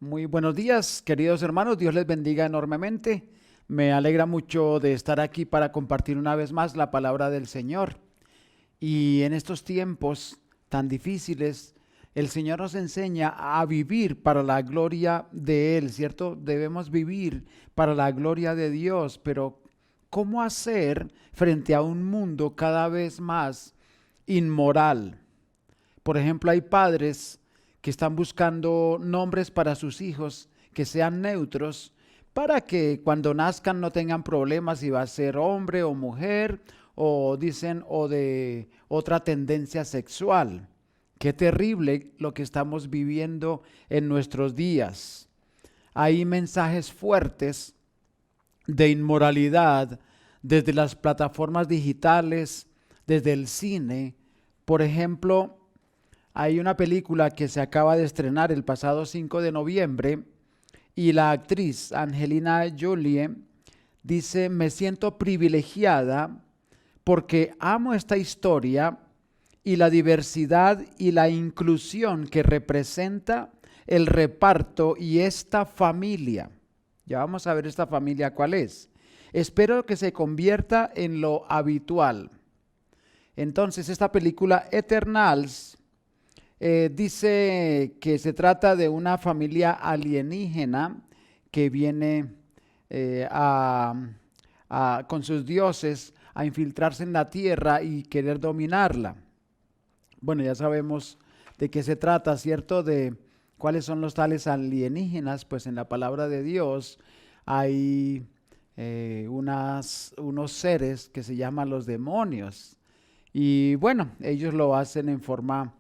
Muy buenos días, queridos hermanos. Dios les bendiga enormemente. Me alegra mucho de estar aquí para compartir una vez más la palabra del Señor. Y en estos tiempos tan difíciles, el Señor nos enseña a vivir para la gloria de Él, ¿cierto? Debemos vivir para la gloria de Dios, pero ¿cómo hacer frente a un mundo cada vez más inmoral? Por ejemplo, hay padres que están buscando nombres para sus hijos que sean neutros para que cuando nazcan no tengan problemas si va a ser hombre o mujer o dicen o de otra tendencia sexual. Qué terrible lo que estamos viviendo en nuestros días. Hay mensajes fuertes de inmoralidad desde las plataformas digitales, desde el cine. Por ejemplo, hay una película que se acaba de estrenar el pasado 5 de noviembre y la actriz Angelina Jolie dice: me siento privilegiada porque amo esta historia y la diversidad y la inclusión que representa el reparto y esta familia. Ya vamos a ver esta familia cuál es. Espero que se convierta en lo habitual. Entonces, esta película Eternals dice que se trata de una familia alienígena que viene eh, a, con sus dioses a infiltrarse en la tierra y querer dominarla. Bueno, ya sabemos de qué se trata, ¿cierto? De cuáles son los tales alienígenas. Pues en la palabra de Dios hay unos seres que se llaman los demonios. Y bueno, ellos lo hacen en forma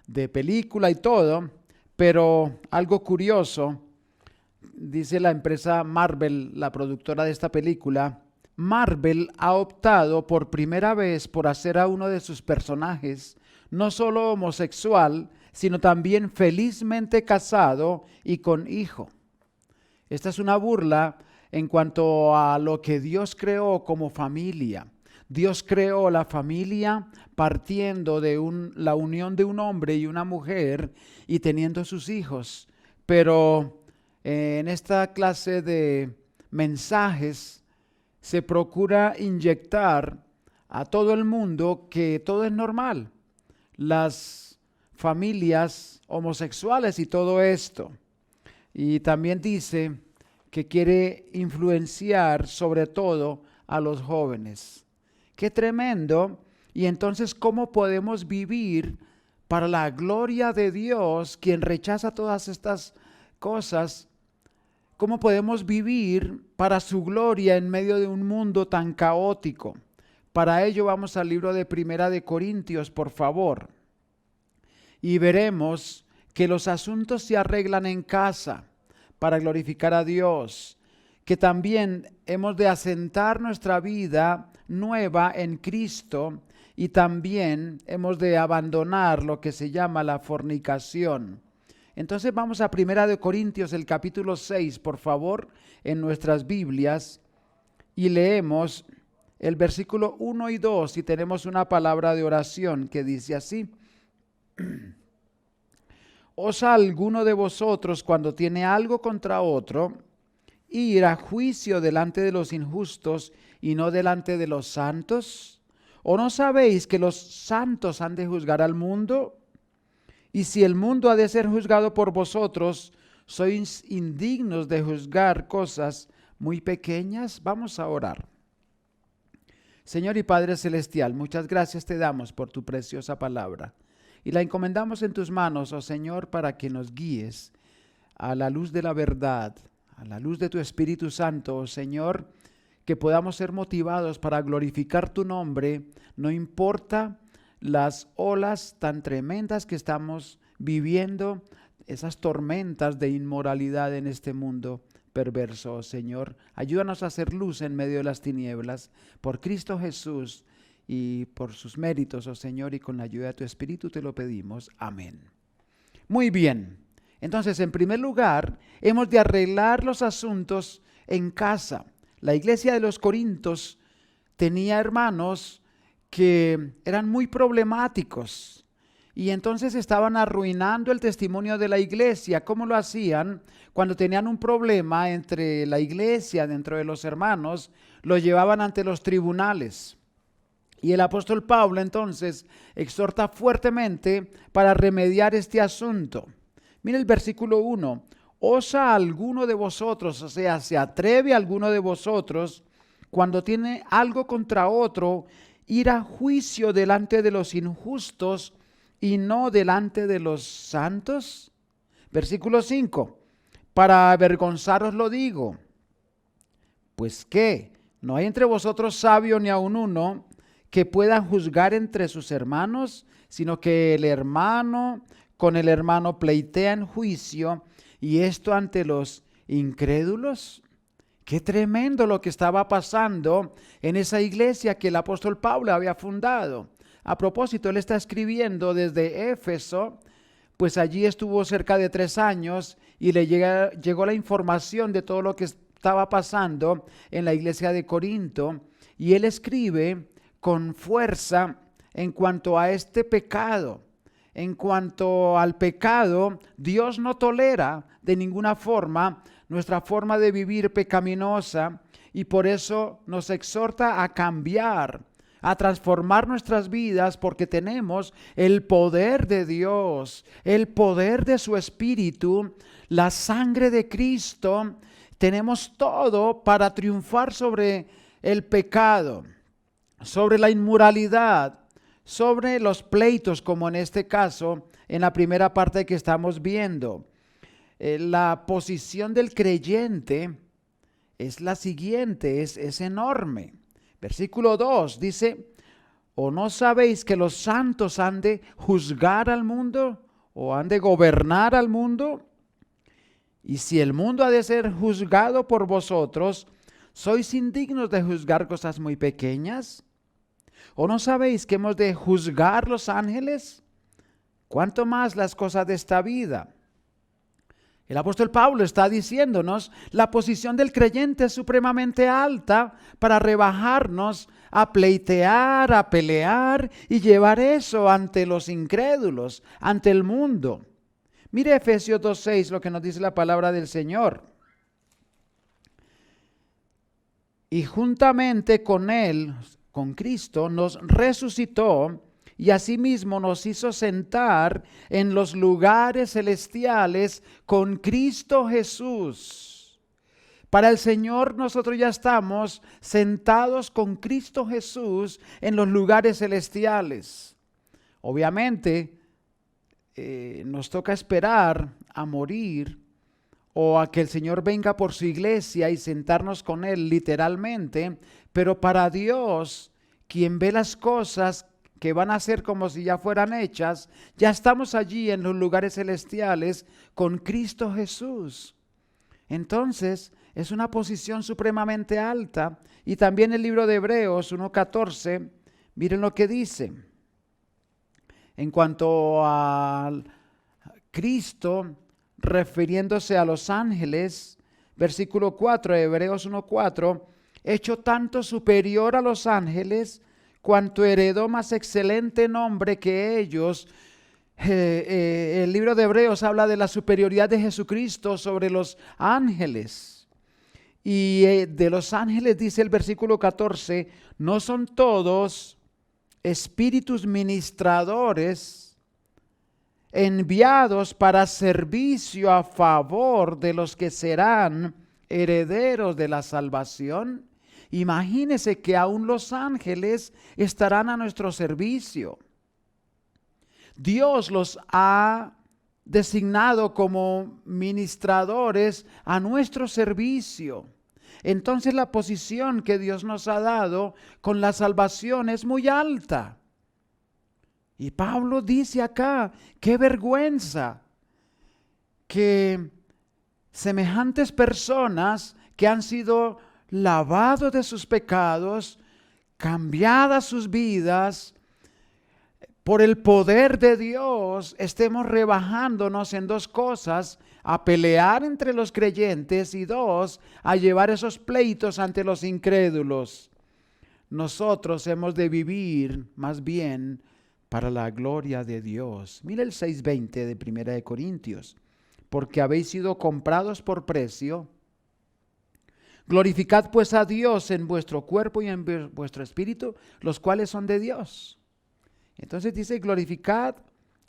de película y todo, pero algo curioso, dice la empresa Marvel, la productora de esta película: Marvel ha optado por primera vez por hacer a uno de sus personajes no solo homosexual, sino también felizmente casado y con hijo. Esta es una burla en cuanto a lo que Dios creó como familia. Dios creó la familia partiendo de la unión de un hombre y una mujer y teniendo sus hijos. Pero en esta clase de mensajes se procura inyectar a todo el mundo que todo es normal. Las familias homosexuales y todo esto. Y también dice que quiere influenciar sobre todo a los jóvenes. ¡Qué tremendo! Y entonces, ¿cómo podemos vivir para la gloria de Dios, quien rechaza todas estas cosas? ¿Cómo podemos vivir para su gloria en medio de un mundo tan caótico? Para ello vamos al libro de Primera de Corintios, por favor. Y veremos que los asuntos se arreglan en casa para glorificar a Dios, que también hemos de asentar nuestra vida nueva en Cristo y también hemos de abandonar lo que se llama la fornicación. Entonces vamos a Primera de Corintios, el capítulo 6, por favor, en nuestras Biblias, y leemos el versículo 1 y 2 y tenemos una palabra de oración que dice así: ¿osa alguno de vosotros, cuando tiene algo contra otro, ir a juicio delante de los injustos y no delante de los santos? ¿O no sabéis que los santos han de juzgar al mundo? Y si el mundo ha de ser juzgado por vosotros, ¿sois indignos de juzgar cosas muy pequeñas? Vamos a orar. Señor y Padre Celestial, muchas gracias te damos por tu preciosa palabra. Y la encomendamos en tus manos, oh Señor, para que nos guíes a la luz de la verdad, a la luz de tu Espíritu Santo, oh Señor, que podamos ser motivados para glorificar tu nombre, no importa las olas tan tremendas que estamos viviendo, esas tormentas de inmoralidad en este mundo perverso, oh Señor. Ayúdanos a hacer luz en medio de las tinieblas, por Cristo Jesús y por sus méritos, oh Señor, y con la ayuda de tu Espíritu te lo pedimos. Amén. Muy bien. Entonces, en primer lugar, hemos de arreglar los asuntos en casa. La iglesia de los Corintios tenía hermanos que eran muy problemáticos Y entonces estaban arruinando el testimonio de la iglesia. ¿Cómo lo hacían? Cuando tenían un problema entre la iglesia, dentro de los hermanos, lo llevaban ante los tribunales. Y el apóstol Pablo entonces exhorta fuertemente para remediar este asunto. Mira el versículo 1. ¿Osa alguno de vosotros, o sea, se atreve alguno de vosotros, cuando tiene algo contra otro, ir a juicio delante de los injustos y no delante de los santos? Versículo 5. Para avergonzaros lo digo. Pues ¿qué? ¿No hay entre vosotros sabio ni aun uno que pueda juzgar entre sus hermanos, sino que el hermano con el hermano pleitea en juicio, y esto ante los incrédulos? Qué tremendo lo que estaba pasando en esa iglesia que el apóstol Pablo había fundado. A propósito, él está escribiendo desde Éfeso, pues allí estuvo cerca de 3 años y le llegó la información de todo lo que estaba pasando en la iglesia de Corinto, y él escribe con fuerza en cuanto a este pecado. En cuanto al pecado, Dios no tolera de ninguna forma nuestra forma de vivir pecaminosa, y por eso nos exhorta a cambiar, a transformar nuestras vidas, porque tenemos el poder de Dios, el poder de su Espíritu, la sangre de Cristo. Tenemos todo para triunfar sobre el pecado, sobre la inmoralidad, sobre los pleitos, como en este caso, en la primera parte que estamos viendo. La posición del creyente es la siguiente, es enorme. Versículo 2 dice: ¿o no sabéis que los santos han de juzgar al mundo o han de gobernar al mundo? Y si el mundo ha de ser juzgado por vosotros, ¿sois indignos de juzgar cosas muy pequeñas? ¿O no sabéis que hemos de juzgar los ángeles? ¿Cuánto más las cosas de esta vida? El apóstol Pablo está diciéndonos, la posición del creyente es supremamente alta para rebajarnos a pleitear, a pelear y llevar eso ante los incrédulos, ante el mundo. Mire Efesios 2:6, lo que nos dice la palabra del Señor. Y juntamente con Él, con Cristo, nos resucitó y asimismo nos hizo sentar en los lugares celestiales con Cristo Jesús. Para el Señor nosotros ya estamos sentados con Cristo Jesús en los lugares celestiales. Obviamente nos toca esperar a morir o a que el Señor venga por su iglesia y sentarnos con Él literalmente, pero para Dios, quien ve las cosas que van a ser como si ya fueran hechas, ya estamos allí en los lugares celestiales con Cristo Jesús. Entonces, es una posición supremamente alta. Y también el libro de Hebreos 1:14, miren lo que dice. En cuanto a Cristo, refiriéndose a los ángeles, versículo 4, Hebreos 1:4, hecho tanto superior a los ángeles, cuanto heredó más excelente nombre que ellos. El libro de Hebreos habla de la superioridad de Jesucristo sobre los ángeles. Y de los ángeles dice el versículo 14, no son todos espíritus ministradores enviados para servicio a favor de los que serán herederos de la salvación. Imagínese que aún los ángeles estarán a nuestro servicio. Dios los ha designado como ministradores a nuestro servicio. Entonces la posición que Dios nos ha dado con la salvación es muy alta. Y Pablo dice acá, qué vergüenza que semejantes personas que han sido lavados de sus pecados, cambiadas sus vidas, por el poder de Dios, estemos rebajándonos en 2 cosas: a pelear entre los creyentes, y 2, a llevar esos pleitos ante los incrédulos. Nosotros hemos de vivir más bien para la gloria de Dios. Mira el 6:20 de Primera de Corintios. Porque habéis sido comprados por precio. Glorificad pues a Dios en vuestro cuerpo y en vuestro espíritu, los cuales son de Dios. Entonces dice, glorificad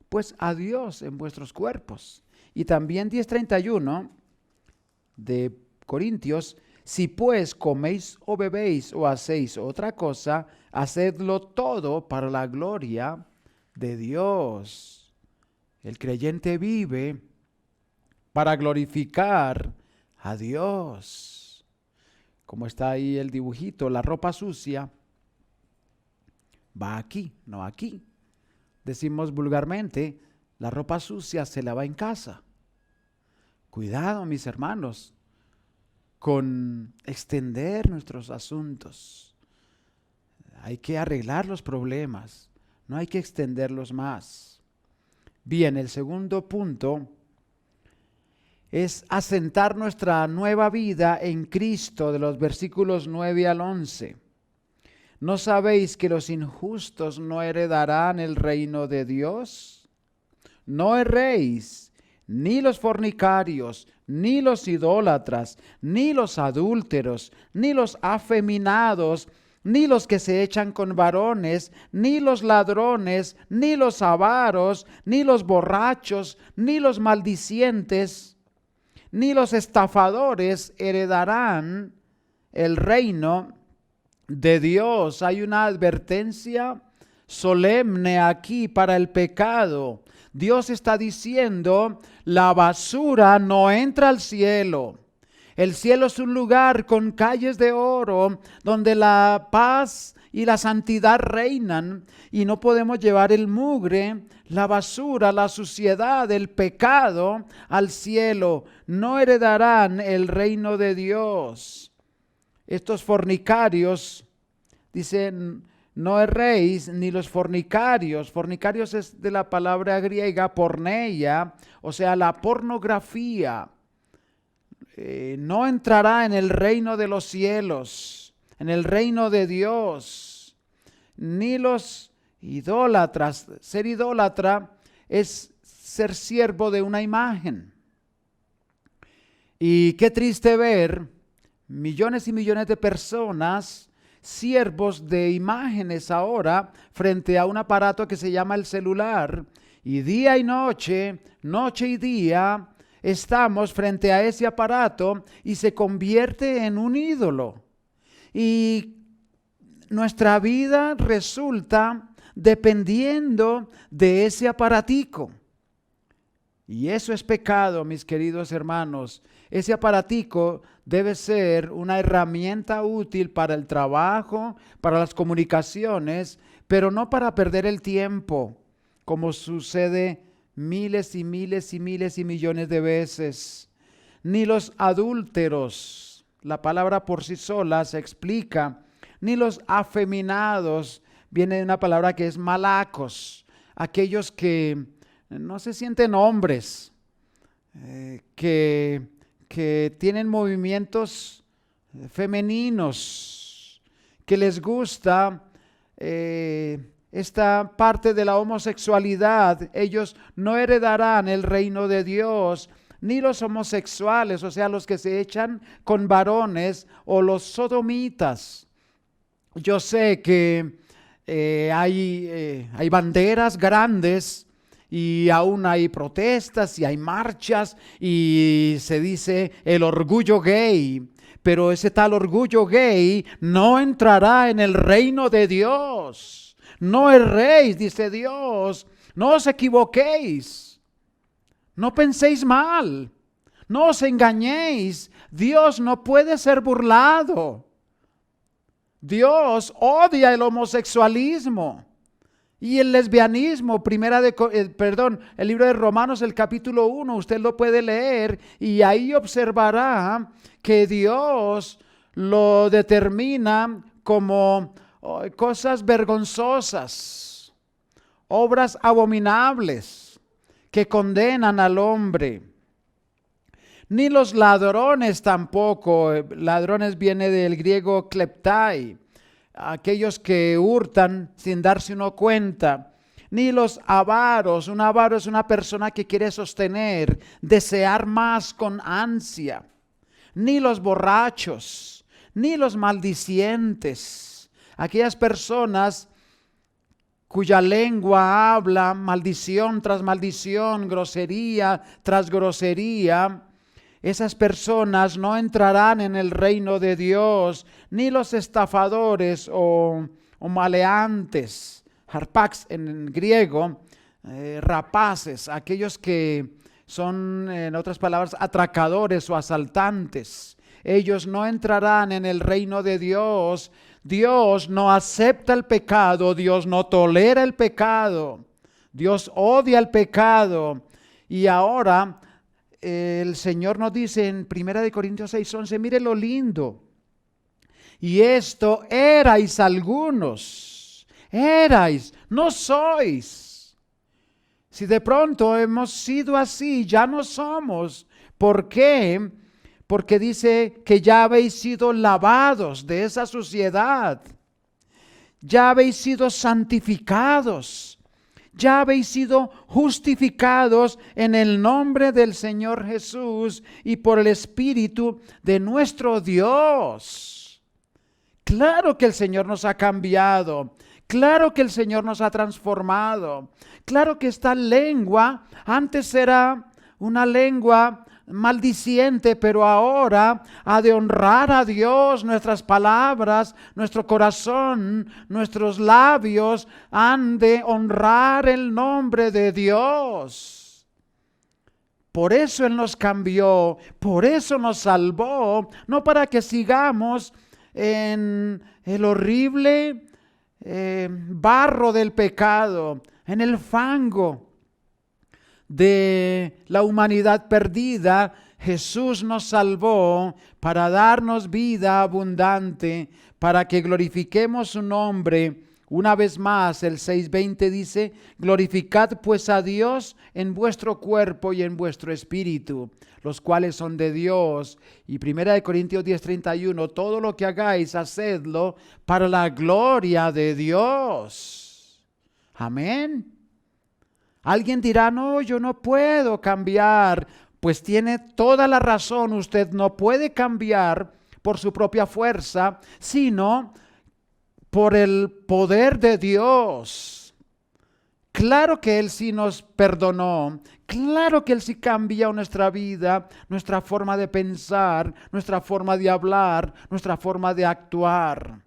pues a Dios en vuestros cuerpos. Y también 10:31 de Corintios, si pues coméis o bebéis o hacéis otra cosa, hacedlo todo para la gloria de Dios. El creyente vive para glorificar a Dios. Como está ahí el dibujito, la ropa sucia va aquí, no aquí. Decimos vulgarmente, la ropa sucia se lava en casa. Cuidado, mis hermanos, con extender nuestros asuntos. Hay que arreglar los problemas, no hay que extenderlos más. Bien, el segundo punto es asentar nuestra nueva vida en Cristo, de los versículos 9 al 11. ¿No sabéis que los injustos no heredarán el reino de Dios? No erréis, ni los fornicarios, ni los idólatras, ni los adúlteros, ni los afeminados, ni los que se echan con varones, ni los ladrones, ni los avaros, ni los borrachos, ni los maldicientes, ni los estafadores heredarán el reino de Dios. Hay una advertencia solemne aquí para el pecado. Dios está diciendo, la basura no entra al cielo. El cielo es un lugar con calles de oro, donde la paz y la santidad reinan, y no podemos llevar el mugre, la basura, la suciedad, el pecado al cielo. No heredarán el reino de Dios. Estos fornicarios, dicen, no erréis ni los fornicarios. Fornicarios es de la palabra griega porneia, o sea, la pornografía. No entrará en el reino de los cielos, en el reino de Dios, ni los idólatras. Ser idólatra es ser siervo de una imagen. Y qué triste ver millones y millones de personas siervos de imágenes ahora frente a un aparato que se llama el celular, y día y noche, noche y día, estamos frente a ese aparato y se convierte en un ídolo. Y nuestra vida resulta dependiendo de ese aparatico. Y eso es pecado, mis queridos hermanos. Ese aparatico debe ser una herramienta útil para el trabajo, para las comunicaciones, pero no para perder el tiempo, como sucede miles y miles y miles y millones de veces. Ni los adúlteros, la palabra por sí sola se explica, ni los afeminados, viene de una palabra que es malacos, aquellos que no se sienten hombres, que tienen movimientos femeninos, que les gusta esta parte de la homosexualidad. Ellos no heredarán el reino de Dios, ni los homosexuales, o sea, los que se echan con varones, o los sodomitas. Yo sé que hay banderas grandes, y aún hay protestas y hay marchas y se dice el orgullo gay, pero ese tal orgullo gay no entrará en el reino de Dios. No erréis, dice Dios, no os equivoquéis, no penséis mal, no os engañéis. Dios no puede ser burlado. Dios odia el homosexualismo y el lesbianismo. El libro de Romanos, el capítulo 1, usted lo puede leer y ahí observará que Dios lo determina como cosas vergonzosas, obras abominables que condenan al hombre. Ni los ladrones tampoco. Ladrones viene del griego kleptai, aquellos que hurtan sin darse uno cuenta. ni los avaros. Un avaro es una persona que quiere sostener, desear más con ansia, ni los borrachos, ni los maldicientes. Aquellas personas cuya lengua habla maldición tras maldición, grosería tras grosería, esas personas no entrarán en el reino de Dios, ni los estafadores o maleantes, harpax en griego, rapaces, aquellos que son, en otras palabras, atracadores o asaltantes. Ellos no entrarán en el reino de Dios. Dios no acepta el pecado, Dios no tolera el pecado, Dios odia el pecado. Y ahora el Señor nos dice en 1 Corintios 6:11, mire lo lindo. Y esto erais algunos, erais, no sois. Si de pronto hemos sido así, ya no somos. ¿Por qué? Porque dice que ya habéis sido lavados de esa suciedad, ya habéis sido santificados, ya habéis sido justificados en el nombre del Señor Jesús y por el Espíritu de nuestro Dios. Claro que el Señor nos ha cambiado, claro que el Señor nos ha transformado, claro que esta lengua antes era una lengua maldiciente, pero ahora ha de honrar a Dios. Nuestras palabras, nuestro corazón, nuestros labios han de honrar el nombre de Dios. Por eso Él nos cambió, por eso nos salvó, no para que sigamos en el horrible barro del pecado, en el fango de la humanidad perdida. Jesús nos salvó para darnos vida abundante, para que glorifiquemos su nombre. Una vez más, el 6:20 dice, glorificad pues a Dios en vuestro cuerpo y en vuestro espíritu, los cuales son de Dios. Y 1 Corintios 10:31, todo lo que hagáis, hacedlo para la gloria de Dios. Amén. Alguien dirá, no, yo no puedo cambiar. Pues tiene toda la razón, usted no puede cambiar por su propia fuerza, sino por el poder de Dios. Claro que Él sí nos perdonó, claro que Él sí cambió nuestra vida, nuestra forma de pensar, nuestra forma de hablar, nuestra forma de actuar.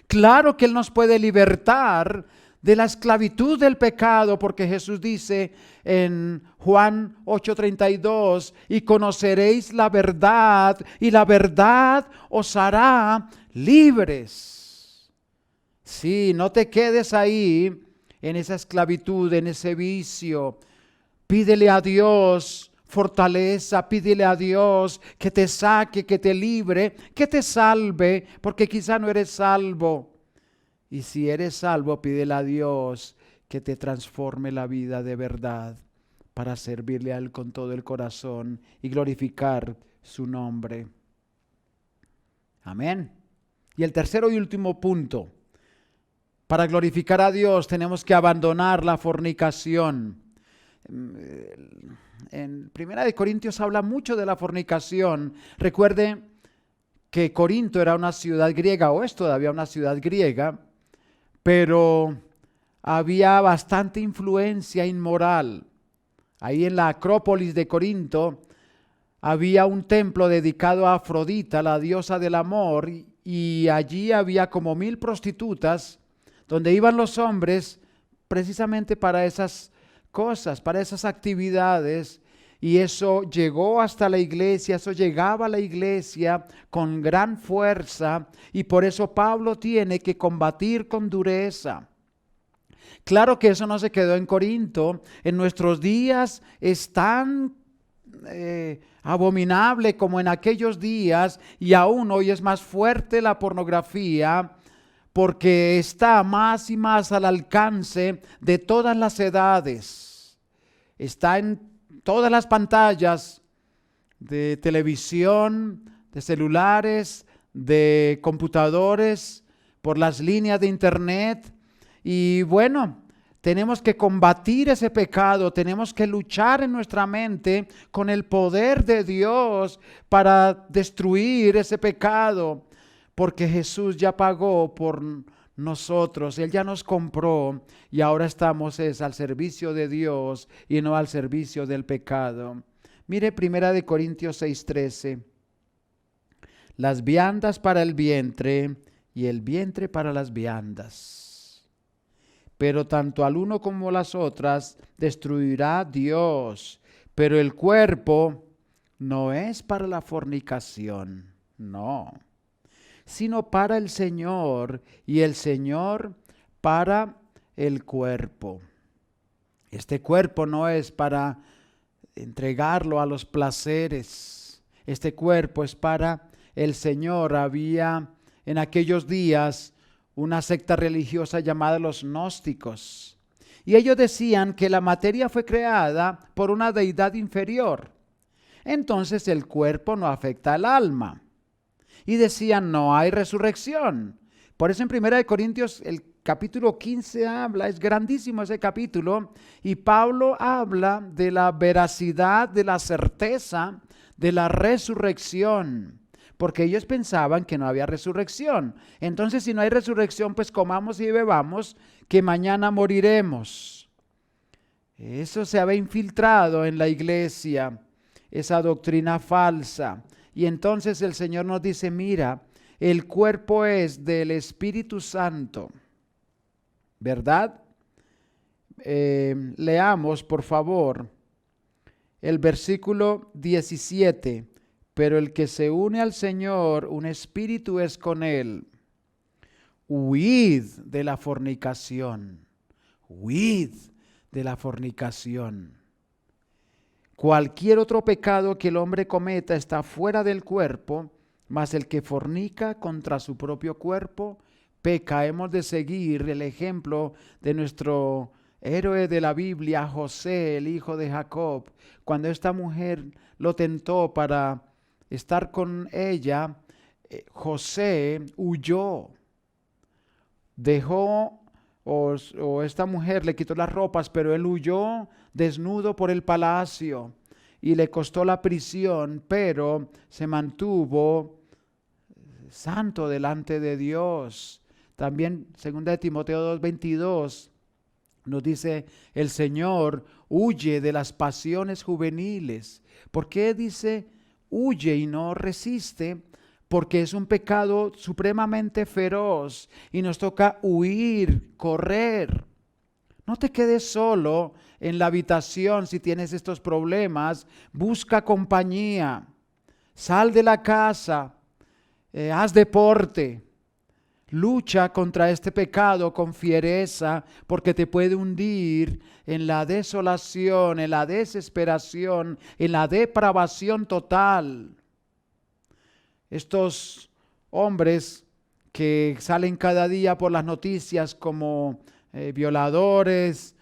Claro que Él nos puede libertar de la esclavitud del pecado, porque Jesús dice en Juan 8:32, y conoceréis la verdad, y la verdad os hará libres. Sí, no te quedes ahí en esa esclavitud, en ese vicio. Pídele a Dios fortaleza, pídele a Dios que te saque, que te libre, que te salve, porque quizá no eres salvo. Y si eres salvo, pídele a Dios que te transforme la vida de verdad para servirle a Él con todo el corazón y glorificar su nombre. Amén. Y el tercero y último punto. Para glorificar a Dios tenemos que abandonar la fornicación. En 1 Corintios habla mucho de la fornicación. Recuerde que Corinto era una ciudad griega, o es todavía una ciudad griega, pero había bastante influencia inmoral. Ahí en la Acrópolis de Corinto había un templo dedicado a Afrodita, la diosa del amor, y allí había como 1000 prostitutas, donde iban los hombres precisamente para esas cosas, para esas actividades. Y eso llegó hasta la iglesia, eso llegaba a la iglesia con gran fuerza, y por eso Pablo tiene que combatir con dureza. Claro que eso no se quedó en Corinto. En nuestros días es tan abominable como en aquellos días, y aún hoy es más fuerte la pornografía, porque está más y más al alcance de todas las edades. Está en todas las pantallas de televisión, de celulares, de computadores, por las líneas de internet. Y bueno, Tenemos que combatir ese pecado, tenemos que luchar en nuestra mente con el poder de Dios para destruir ese pecado, porque Jesús ya pagó por nosotros, Él ya nos compró y ahora estamos al servicio de Dios y no al servicio del pecado. Mire 1 Corintios 6:13, las viandas para el vientre y el vientre para las viandas. Pero tanto al uno como a las otras destruirá Dios. Pero el cuerpo no es para la fornicación, no, sino para el Señor, y el Señor para el cuerpo. Este cuerpo no es para entregarlo a los placeres. Este cuerpo es para el Señor. Había en aquellos días una secta religiosa llamada los gnósticos. Y ellos decían que la materia fue creada por una deidad inferior. Entonces el cuerpo no afecta al alma. Y decían, no hay resurrección. Por eso en 1 Corintios el capítulo 15 habla, es grandísimo ese capítulo, y Pablo habla de la veracidad, de la certeza de la resurrección. Porque ellos pensaban que no había resurrección. Entonces, si no hay resurrección, pues comamos y bebamos, que mañana moriremos. Eso se había infiltrado en la iglesia, esa doctrina falsa. Y entonces el Señor nos dice, mira, el cuerpo es del Espíritu Santo, ¿verdad? Leamos, por favor, el versículo 17. Pero el que se une al Señor, un espíritu es con Él. Huid de la fornicación. Huid de la fornicación. Cualquier otro pecado que el hombre cometa está fuera del cuerpo, mas el que fornica contra su propio cuerpo peca. Hemos de seguir el ejemplo de nuestro héroe de la Biblia, José, el hijo de Jacob. Cuando esta mujer lo tentó para estar con ella, José huyó, dejó, o esta mujer le quitó las ropas, pero él huyó desnudo por el palacio y le costó la prisión, pero se mantuvo santo delante de Dios. También 2 Timoteo 2:22 nos dice, el Señor huye de las pasiones juveniles. ¿Por qué dice huye y no resiste? Porque es un pecado supremamente feroz y nos toca huir, correr. No te quedes solo en la habitación si tienes estos problemas. Busca compañía. Sal de la casa. Haz deporte. Lucha contra este pecado con fiereza, porque te puede hundir en la desolación, en la desesperación, en la depravación total. Estos hombres que salen cada día por las noticias como violadores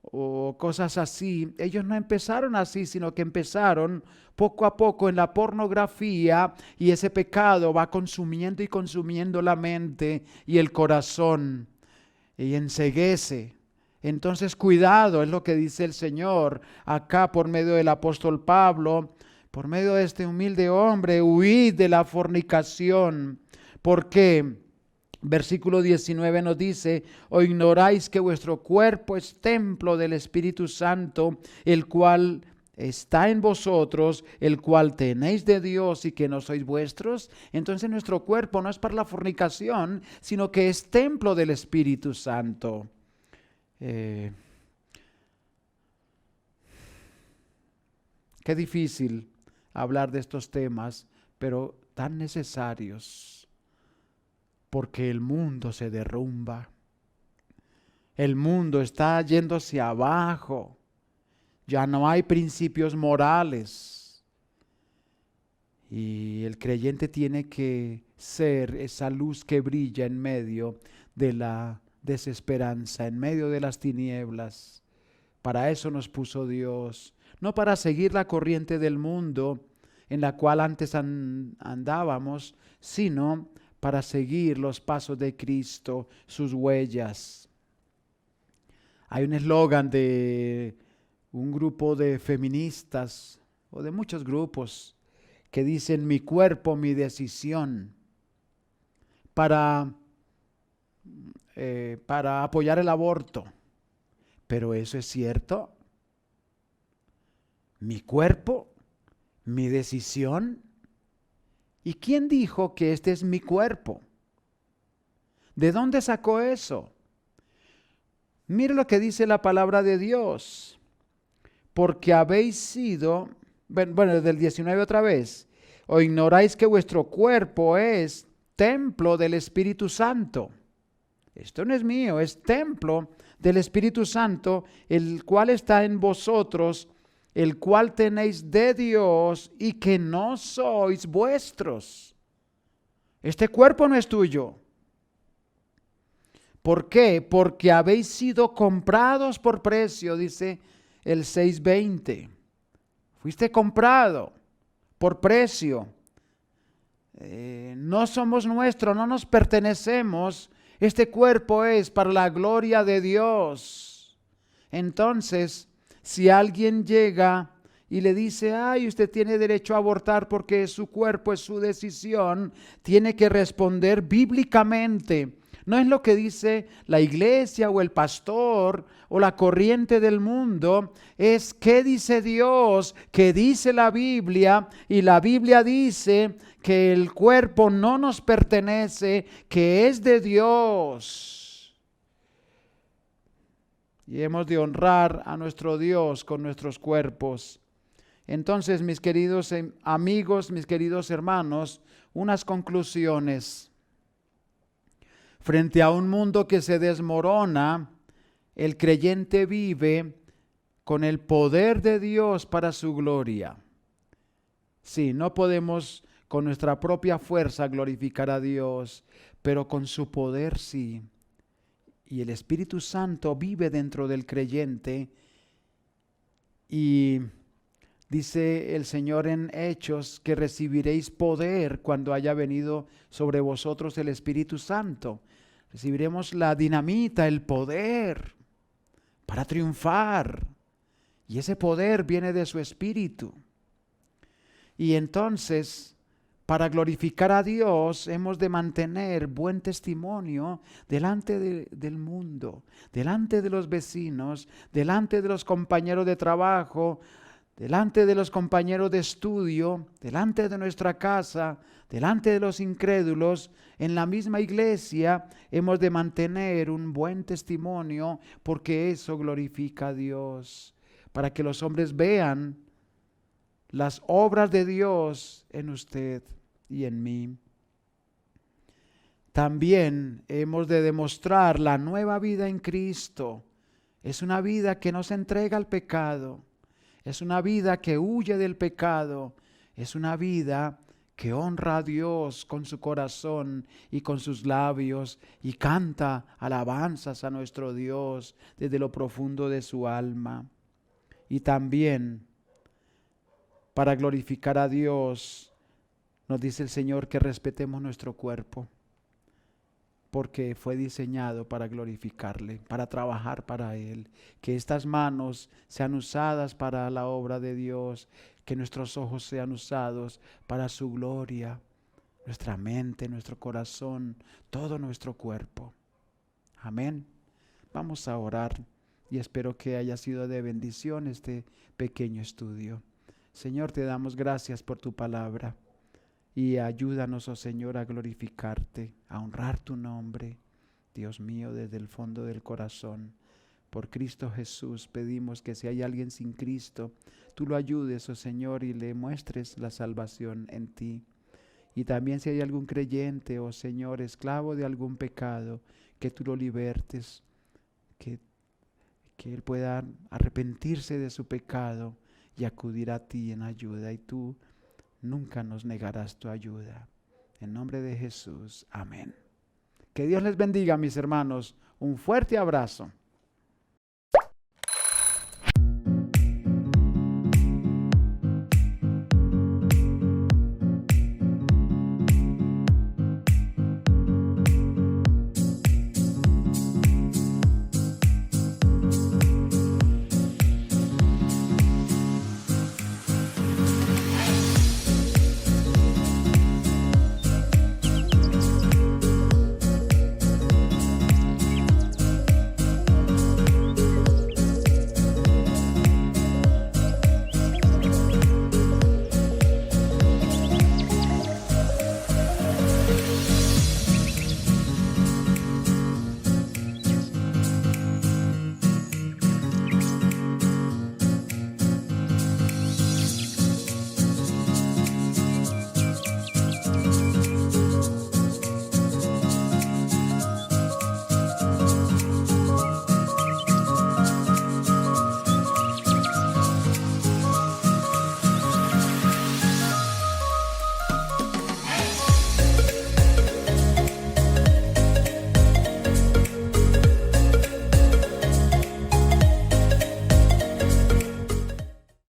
o cosas así, ellos no empezaron así, sino que empezaron poco a poco en la pornografía, y ese pecado va consumiendo y consumiendo la mente y el corazón y enceguece. Entonces cuidado, es lo que dice el Señor acá por medio del apóstol Pablo, por medio de este humilde hombre: huid de la fornicación. ¿Por qué? Versículo 19 nos dice: ¿o ignoráis que vuestro cuerpo es templo del Espíritu Santo, el cual está en vosotros, el cual tenéis de Dios, y que no sois vuestros? Entonces nuestro cuerpo no es para la fornicación, sino que es templo del Espíritu Santo. Qué difícil hablar de estos temas, pero tan necesarios. Porque el mundo se derrumba. El mundo está yendo hacia abajo. Ya no hay principios morales. Y el creyente tiene que ser esa luz que brilla en medio de la desesperanza, en medio de las tinieblas. Para eso nos puso Dios. No para seguir la corriente del mundo en la cual antes andábamos, sino para seguir los pasos de Cristo, sus huellas. Hay un eslogan de un grupo de feministas o de muchos grupos que dicen mi cuerpo, mi decisión para, para apoyar el aborto. Pero eso es cierto. Mi cuerpo, mi decisión. ¿Y quién dijo que este es mi cuerpo? ¿De dónde sacó eso? Mire lo que dice la palabra de Dios. Porque habéis sido, bueno, del 19 otra vez, o ignoráis que vuestro cuerpo es templo del Espíritu Santo. Esto no es mío, es templo del Espíritu Santo, el cual está en vosotros, el cual tenéis de Dios y que no sois vuestros. Este cuerpo no es tuyo. ¿Por qué? Porque habéis sido comprados por precio, dice el 6:20. Fuiste comprado por precio. No somos nuestros, no nos pertenecemos. Este cuerpo es para la gloria de Dios. Entonces, si alguien llega y le dice, ay, usted tiene derecho a abortar porque su cuerpo es su decisión, tiene que responder bíblicamente. No es lo que dice la iglesia o el pastor o la corriente del mundo, es qué dice Dios, qué dice la Biblia, y la Biblia dice que el cuerpo no nos pertenece, que es de Dios. Y hemos de honrar a nuestro Dios con nuestros cuerpos. Entonces, mis queridos amigos, mis queridos hermanos, unas conclusiones. Frente a un mundo que se desmorona, el creyente vive con el poder de Dios para su gloria. Sí, no podemos con nuestra propia fuerza glorificar a Dios, pero con su poder sí. Y el Espíritu Santo vive dentro del creyente. Y dice el Señor en Hechos que recibiréis poder cuando haya venido sobre vosotros el Espíritu Santo. Recibiremos la dinamita, el poder para triunfar. Y ese poder viene de su Espíritu. Y entonces, para glorificar a Dios, hemos de mantener buen testimonio delante del mundo, delante de los vecinos, delante de los compañeros de trabajo, delante de los compañeros de estudio, delante de nuestra casa, delante de los incrédulos, en la misma iglesia, hemos de mantener un buen testimonio porque eso glorifica a Dios, para que los hombres vean las obras de Dios en usted y en mí. También hemos de demostrar la nueva vida en Cristo. Es una vida que no se entrega al pecado. Es una vida que huye del pecado. Es una vida que honra a Dios con su corazón y con sus labios y canta alabanzas a nuestro Dios desde lo profundo de su alma. Y también, para glorificar a Dios, nos dice el Señor que respetemos nuestro cuerpo, porque fue diseñado para glorificarle, para trabajar para Él. Que estas manos sean usadas para la obra de Dios, que nuestros ojos sean usados para su gloria, nuestra mente, nuestro corazón, todo nuestro cuerpo. Amén. Vamos a orar y espero que haya sido de bendición este pequeño estudio. Señor, te damos gracias por tu palabra. Y ayúdanos, oh Señor, a glorificarte, a honrar tu nombre, Dios mío, desde el fondo del corazón. Por Cristo Jesús pedimos que si hay alguien sin Cristo, tú lo ayudes, oh Señor, y le muestres la salvación en ti. Y también si hay algún creyente, oh Señor, esclavo de algún pecado, que tú lo libertes, que él pueda arrepentirse de su pecado y acudir a ti en ayuda. Y tú nunca nos negarás tu ayuda. En nombre de Jesús, amén. Que Dios les bendiga, mis hermanos. Un fuerte abrazo.